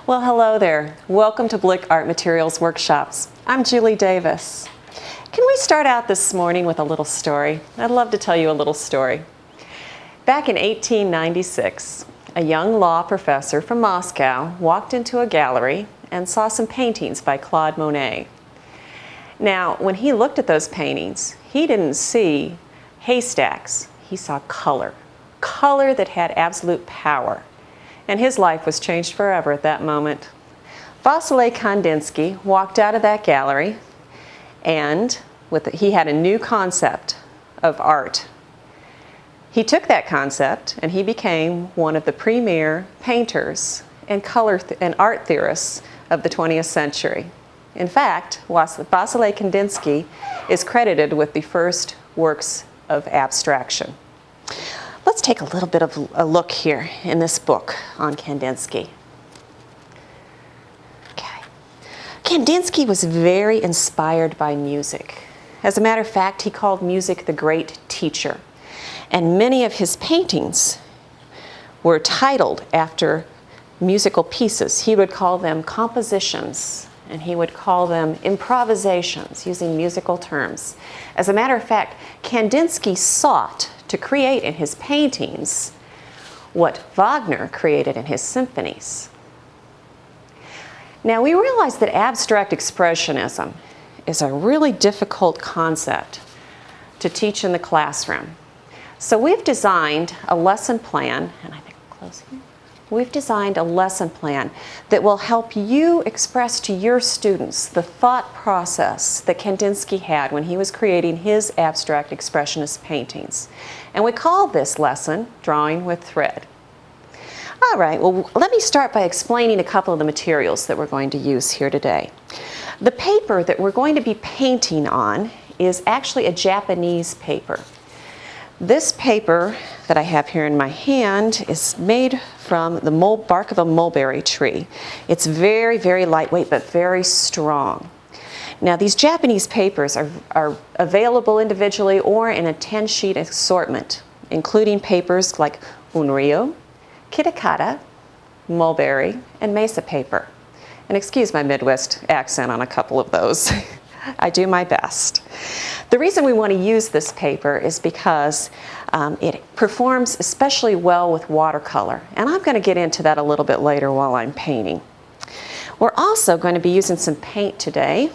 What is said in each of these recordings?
Well, hello there. Welcome to Blick Art Materials Workshops. I'm Julie Davis. Can we start out this morning with a little story? I'd love to tell you a little story. Back in 1896, a young law professor from Moscow walked into a gallery and saw some paintings by Claude Monet. Now, when he looked at those paintings, he didn't see haystacks. He saw color. Color that had absolute power. And his life was changed forever at that moment. Wassily Kandinski walked out of that gallery, and he had a new concept of art. He took that concept and he became one of the premier painters and art theorists of the 20th century. In fact, Wassily Kandinski is credited with the first works of abstraction. Let's take a little bit of a look here in this book on Kandinsky. Okay. Kandinsky was very inspired by music. As a matter of fact, he called music the great teacher. And many of his paintings were titled after musical pieces. He would call them compositions, and he would call them improvisations, using musical terms. As a matter of fact, Kandinsky sought to create in his paintings what Wagner created in his symphonies. Now, we realize that abstract expressionism is a really difficult concept to teach in the classroom. So we've designed a lesson plan, and I think close here. We've designed a lesson plan that will help you express to your students the thought process that Kandinsky had when he was creating his abstract expressionist paintings. And we call this lesson Drawing with Thread. All right, well, let me start by explaining a couple of the materials that we're going to use here today. The paper that we're going to be painting on is actually a Japanese paper. This paper that I have here in my hand is made from the bark of a mulberry tree. It's very, very lightweight but very strong. Now, these Japanese papers are available individually or in a 10-sheet assortment, including papers like unryo, kitakata, mulberry, and mesa paper. And excuse my Midwest accent on a couple of those. I do my best. The reason we want to use this paper is because it performs especially well with watercolor, and I'm going to get into that a little bit later while I'm painting. We're also going to be using some paint today.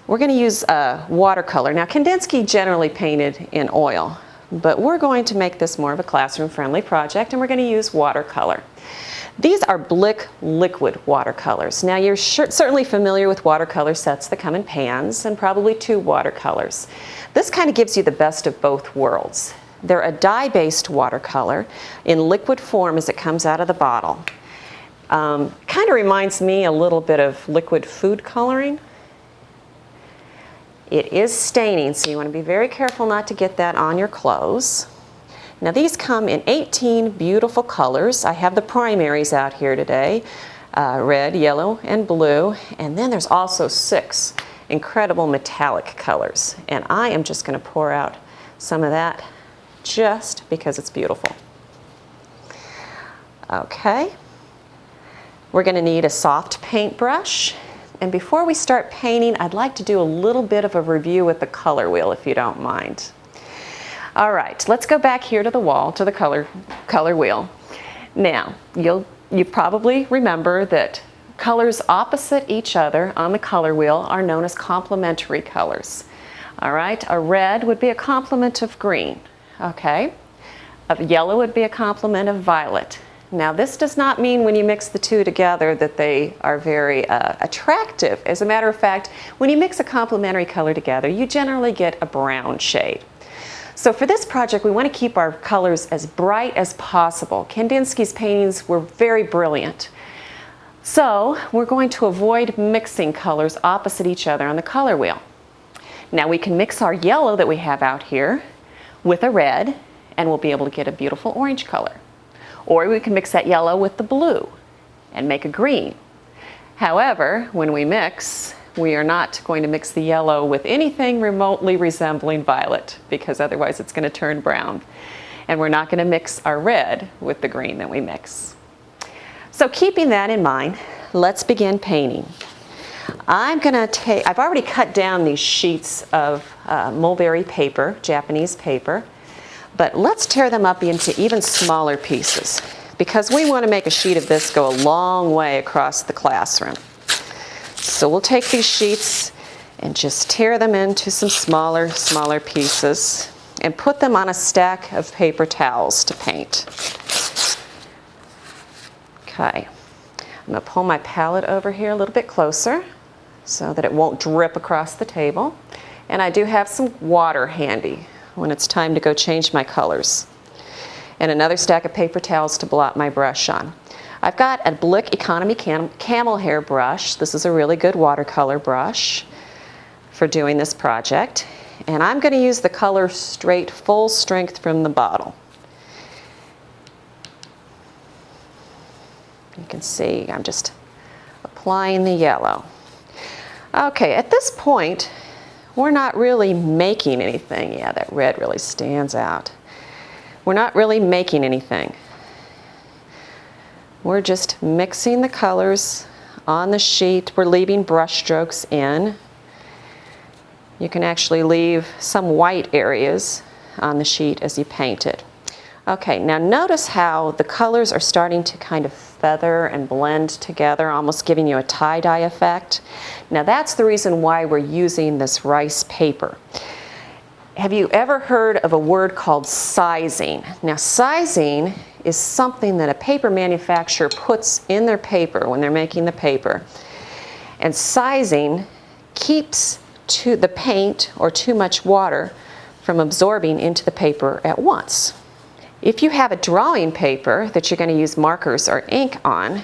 We're going to use watercolor. Now, Kandinsky generally painted in oil, but we're going to make this more of a classroom-friendly project, and we're going to use watercolor. These are Blick liquid watercolors. Now, you're certainly familiar with watercolor sets that come in pans and probably tube watercolors. This kind of gives you the best of both worlds. They're a dye-based watercolor in liquid form as it comes out of the bottle. Kind of reminds me a little bit of liquid food coloring. It is staining, so you want to be very careful not to get that on your clothes. Now, these come in 18 beautiful colors. I have the primaries out here today, red, yellow, and blue. And then there's also 6 incredible metallic colors. And I am just going to pour out some of that just because it's beautiful. Okay. We're going to need a soft paintbrush. And before we start painting, I'd like to do a little bit of a review with the color wheel, if you don't mind. All right, let's go back here to the wall, to the color wheel. Now, you probably remember that colors opposite each other on the color wheel are known as complementary colors. All right, a red would be a complement of green, okay? A yellow would be a complement of violet. Now, this does not mean when you mix the two together that they are very attractive. As a matter of fact, when you mix a complementary color together, you generally get a brown shade. So for this project, we want to keep our colors as bright as possible. Kandinsky's paintings were very brilliant. So we're going to avoid mixing colors opposite each other on the color wheel. Now, we can mix our yellow that we have out here with a red, and we'll be able to get a beautiful orange color. Or we can mix that yellow with the blue and make a green. However, when we mix, we are not going to mix the yellow with anything remotely resembling violet, because otherwise it's going to turn brown. And we're not going to mix our red with the green that we mix. So keeping that in mind, let's begin painting. I've already cut down these sheets of mulberry paper, Japanese paper, but let's tear them up into even smaller pieces because we want to make a sheet of this go a long way across the classroom. So we'll take these sheets and just tear them into some smaller pieces and put them on a stack of paper towels to paint. Okay, I'm going to pull my palette over here a little bit closer so that it won't drip across the table. And I do have some water handy when it's time to go change my colors. And another stack of paper towels to blot my brush on. I've got a Blick Economy Camel Hair brush. This is a really good watercolor brush for doing this project. And I'm going to use the color straight full strength from the bottle. You can see I'm just applying the yellow. Okay, at this point, we're not really making anything. Yeah, that red really stands out. We're not really making anything. We're just mixing the colors on the sheet. We're leaving brush strokes in. You can actually leave some white areas on the sheet as you paint it. Okay, now notice how the colors are starting to kind of feather and blend together, almost giving you a tie-dye effect. Now that's the reason why we're using this rice paper. Have you ever heard of a word called sizing? Now sizing is something that a paper manufacturer puts in their paper when they're making the paper. And sizing keeps the paint or too much water from absorbing into the paper at once. If you have a drawing paper that you're going to use markers or ink on,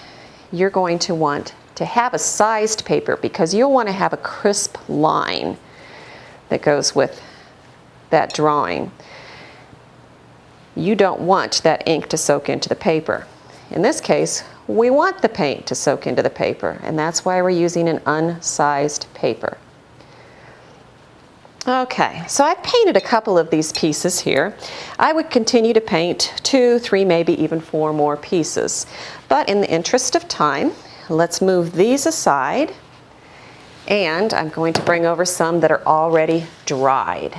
you're going to want to have a sized paper because you'll want to have a crisp line that goes with that drawing. You don't want that ink to soak into the paper. In this case, we want the paint to soak into the paper, and that's why we're using an unsized paper. Okay, so I've painted a couple of these pieces here. I would continue to paint 2, 3, maybe even 4 more pieces. But in the interest of time, let's move these aside, and I'm going to bring over some that are already dried.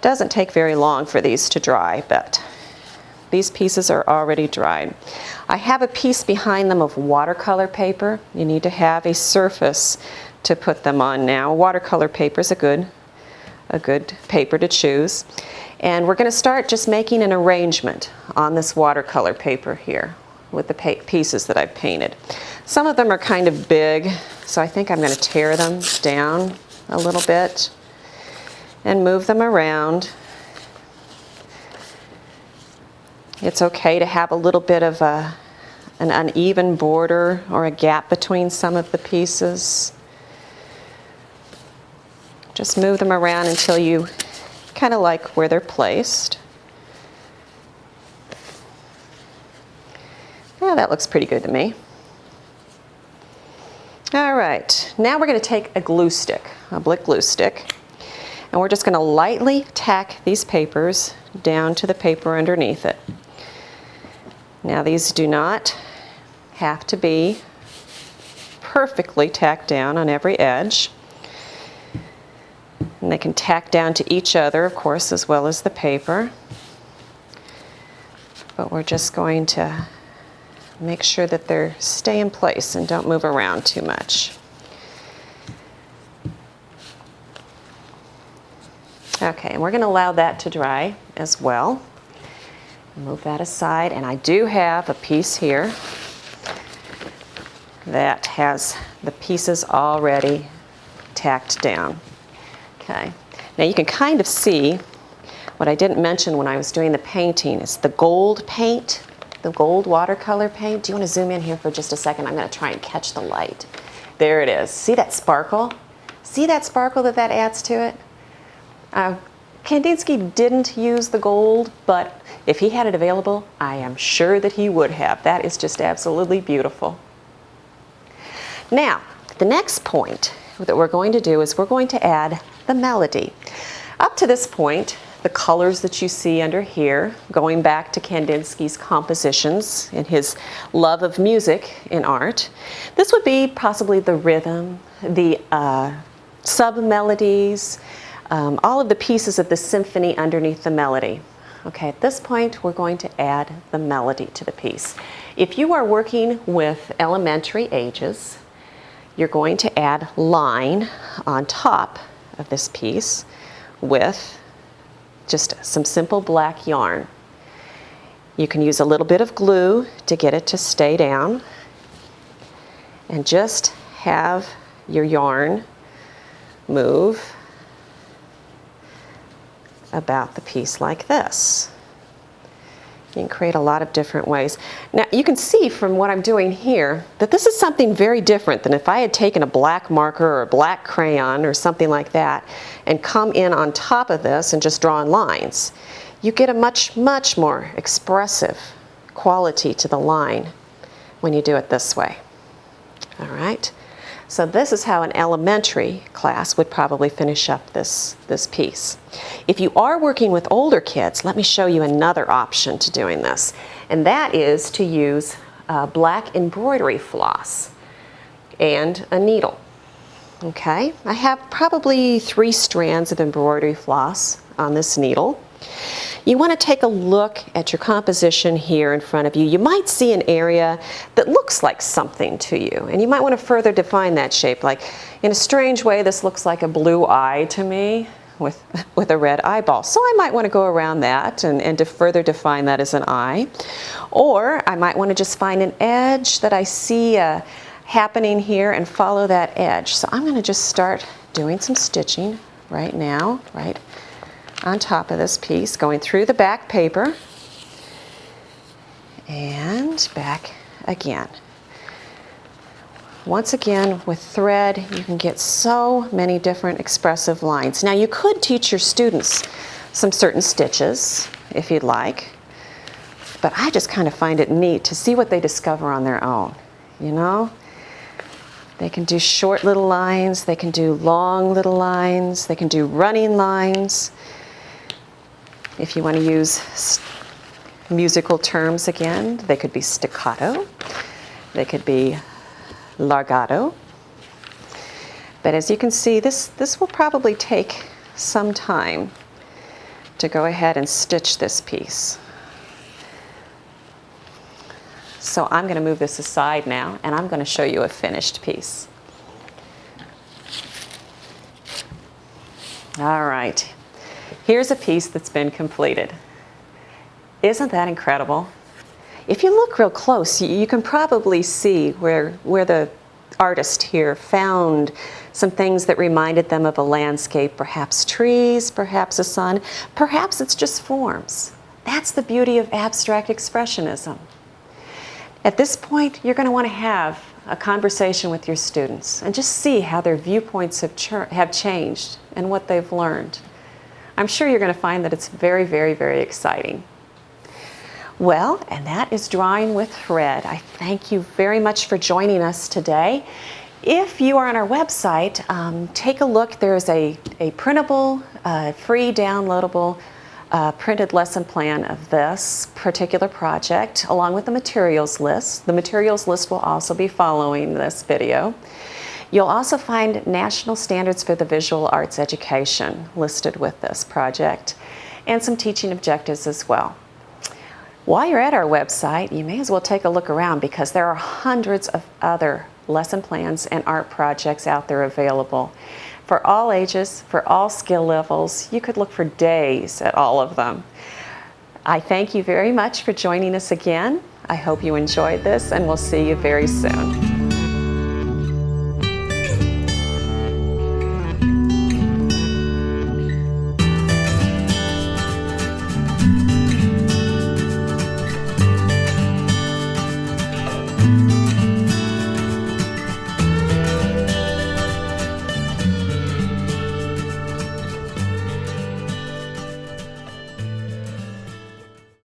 Doesn't take very long for these to dry, but these pieces are already dried. I have a piece behind them of watercolor paper. You need to have a surface to put them on now. Watercolor paper is a good paper to choose. And we're going to start just making an arrangement on this watercolor paper here with the pieces that I've painted. Some of them are kind of big, so I think I'm going to tear them down a little bit and move them around. It's okay to have a little bit of an uneven border or a gap between some of the pieces. Just move them around until you kind of like where they're placed. Yeah, that looks pretty good to me. All right, now we're going to take a glue stick, a Blick glue stick, and we're just going to lightly tack these papers down to the paper underneath it. Now these do not have to be perfectly tacked down on every edge. And they can tack down to each other, of course, as well as the paper. But we're just going to make sure that they stay in place and don't move around too much. Okay, and we're going to allow that to dry as well. Move that aside, and I do have a piece here that has the pieces already tacked down. Okay, now you can kind of see what I didn't mention when I was doing the painting is the gold paint, the gold watercolor paint. Do you want to zoom in here for just a second? I'm going to try and catch the light. There it is. See that sparkle? See that sparkle that adds to it? Kandinski didn't use the gold, but if he had it available, I am sure that he would have. That is just absolutely beautiful. Now, the next point that we're going to do is we're going to add the melody. Up to this point, the colors that you see under here, going back to Kandinski's compositions and his love of music in art. This would be possibly the rhythm, the sub-melodies, all of the pieces of the symphony underneath the melody. Okay, at this point, we're going to add the melody to the piece. If you are working with elementary ages, you're going to add line on top of this piece with just some simple black yarn. You can use a little bit of glue to get it to stay down, and just have your yarn move about the piece like this. You can create a lot of different ways. Now you can see from what I'm doing here that this is something very different than if I had taken a black marker or a black crayon or something like that and come in on top of this and just drawn lines. You get a much more expressive quality to the line when you do it this way. All right. So this is how an elementary class would probably finish up this piece. If you are working with older kids, let me show you another option to doing this, and that is to use black embroidery floss and a needle. Okay, I have probably 3 strands of embroidery floss on this needle. You want to take a look at your composition here in front of you. You might see an area that looks like something to you, and you might want to further define that shape. Like, in a strange way, this looks like a blue eye to me with a red eyeball. So I might want to go around that and to further define that as an eye. Or I might want to just find an edge that I see happening here and follow that edge. So I'm going to just start doing some stitching right now, right on top of this piece, going through the back paper and back again. Once again, with thread, you can get so many different expressive lines. Now, you could teach your students some certain stitches if you'd like, but I just kind of find it neat to see what they discover on their own, you know? They can do short little lines, they can do long little lines, they can do running lines. If you want to use musical terms again, they could be staccato, they could be largato. But as you can see, this will probably take some time to go ahead and stitch this piece. So I'm going to move this aside now, and I'm going to show you a finished piece. All right. Here's a piece that's been completed. Isn't that incredible? If you look real close, you can probably see where the artist here found some things that reminded them of a landscape, perhaps trees, perhaps a sun, perhaps it's just forms. That's the beauty of abstract expressionism. At this point, you're going to want to have a conversation with your students and just see how their viewpoints have changed and what they've learned. I'm sure you're going to find that it's very, very, very exciting. Well, and that is Drawing with Thread. I thank you very much for joining us today. If you are on our website, take a look. There's a printable, free downloadable printed lesson plan of this particular project, along with the materials list. The materials list will also be following this video. You'll also find national standards for the visual arts education listed with this project, and some teaching objectives as well. While you're at our website, you may as well take a look around, because there are hundreds of other lesson plans and art projects out there available. For all ages, for all skill levels, you could look for days at all of them. I thank you very much for joining us again. I hope you enjoyed this, and we'll see you very soon.